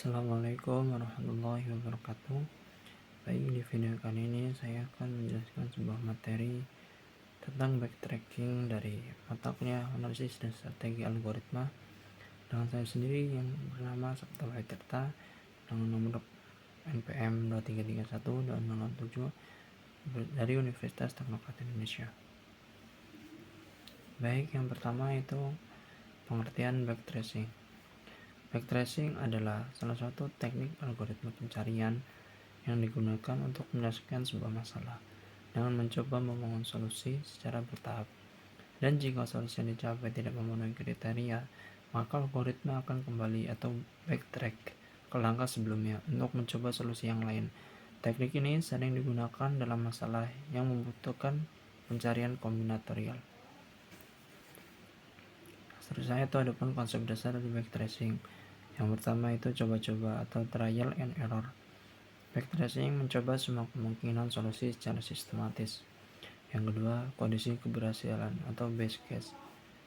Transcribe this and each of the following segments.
Assalamualaikum warahmatullahi wabarakatuh. Baik, di video kali ini saya akan menjelaskan sebuah materi tentang backtracking dari mata kuliah analisis dan strategi algoritma dengan saya sendiri yang bernama Sabta Tirta dengan nomor NPM 2331207 dari Universitas Teknokraт Indonesia. Baik, yang pertama itu pengertian backtracing. Backtracing adalah salah satu teknik algoritma pencarian yang digunakan untuk menyelesaikan sebuah masalah dengan mencoba membangun solusi secara bertahap. Dan jika solusi yang dicapai tidak memenuhi kriteria, maka algoritma akan kembali atau backtrack ke langkah sebelumnya untuk mencoba solusi yang lain. Teknik ini sering digunakan dalam masalah yang membutuhkan pencarian kombinatorial. Seterusnya itu ada pun konsep dasar dari backtracing. Yang pertama itu coba-coba atau trial and error. Backtracing mencoba semua kemungkinan solusi secara sistematis. Yang kedua, kondisi keberhasilan atau base case.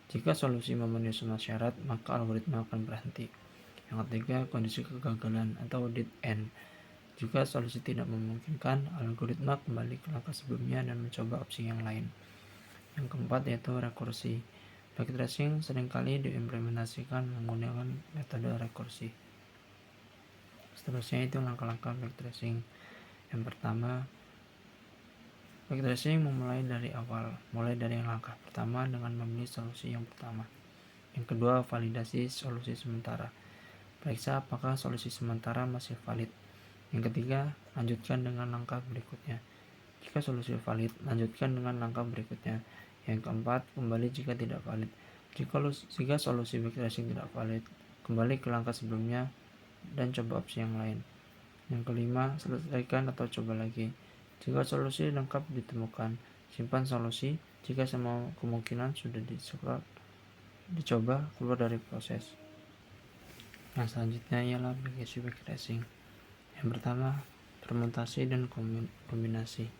Jika solusi memenuhi semua syarat, maka algoritma akan berhenti. Yang ketiga, kondisi kegagalan atau dead end. Jika solusi tidak memungkinkan, algoritma kembali ke langkah sebelumnya dan mencoba opsi yang lain. Yang keempat yaitu rekursi. Backtracing seringkali diimplementasikan menggunakan metode rekursi. Seterusnya itu langkah-langkah backtracing. Yang pertama, backtracing memulai dari awal, mulai dari langkah pertama dengan memilih solusi yang pertama. Yang kedua, validasi solusi sementara. Periksa apakah solusi sementara masih valid. Yang ketiga, lanjutkan dengan langkah berikutnya. Jika solusi valid, lanjutkan dengan langkah berikutnya. Yang keempat, kembali jika tidak valid. Jika solusi backtracing tidak valid, kembali ke langkah sebelumnya dan coba opsi yang lain. Yang kelima, selesaikan atau coba lagi. Jika solusi lengkap ditemukan, simpan solusi. Jika semua kemungkinan sudah dicoba, keluar dari proses. Yang selanjutnya ialah aplikasi backtracing. Yang pertama, permutasi dan kombinasi.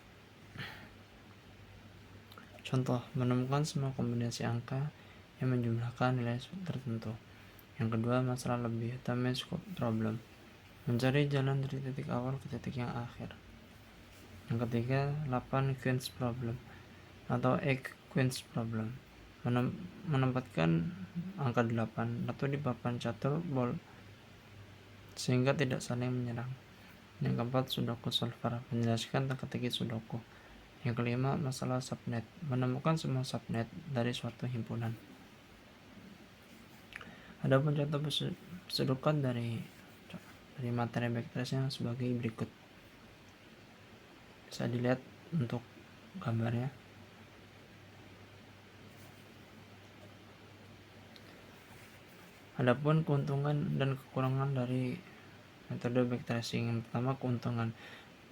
Contoh, menemukan semua kombinasi angka yang menjumlahkan nilai tertentu. Yang kedua, masalah lebih atau main scope problem. Mencari jalan dari titik awal ke titik yang akhir. Yang ketiga, 8 queens problem atau 8 queens problem. Menempatkan angka 8 atau di papan catur bol sehingga tidak saling menyerang. Yang keempat, sudoku solver, menjelaskan teka-teki sudoku. Yang kelima, masalah subnet, menemukan semua subnet dari suatu himpunan. Adapun contoh pseudocode dari materi backtracing sebagai berikut. Bisa dilihat untuk gambarnya. Adapun keuntungan dan kekurangan dari metode backtracing. Yang pertama, keuntungan.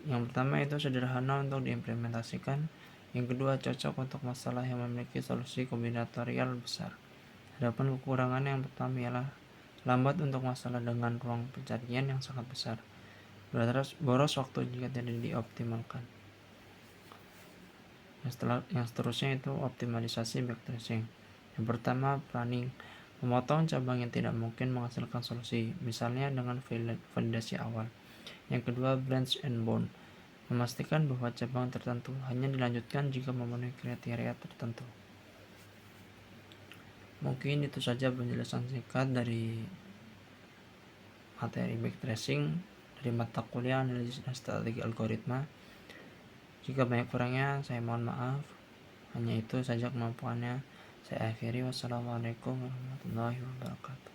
Yang pertama itu sederhana untuk diimplementasikan. Yang kedua, cocok untuk masalah yang memiliki solusi kombinatorial besar. Adapun kekurangan yang pertama ialah lambat untuk masalah dengan ruang pencarian yang sangat besar. Boros waktu jika tidak dioptimalkan. Yang seterusnya itu optimalisasi backtracing. Yang pertama, planning. Memotong cabang yang tidak mungkin menghasilkan solusi, misalnya dengan validasi awal. Yang kedua, branch and bound. Memastikan bahwa cabang tertentu hanya dilanjutkan jika memenuhi kriteria tertentu. Mungkin itu saja penjelasan singkat dari materi backtracing dari mata kuliah analisis dan strategi algoritma. Jika banyak kurangnya, saya mohon maaf. Hanya itu saja kemampuannya. Saya akhiri. Wassalamualaikum warahmatullahi wabarakatuh.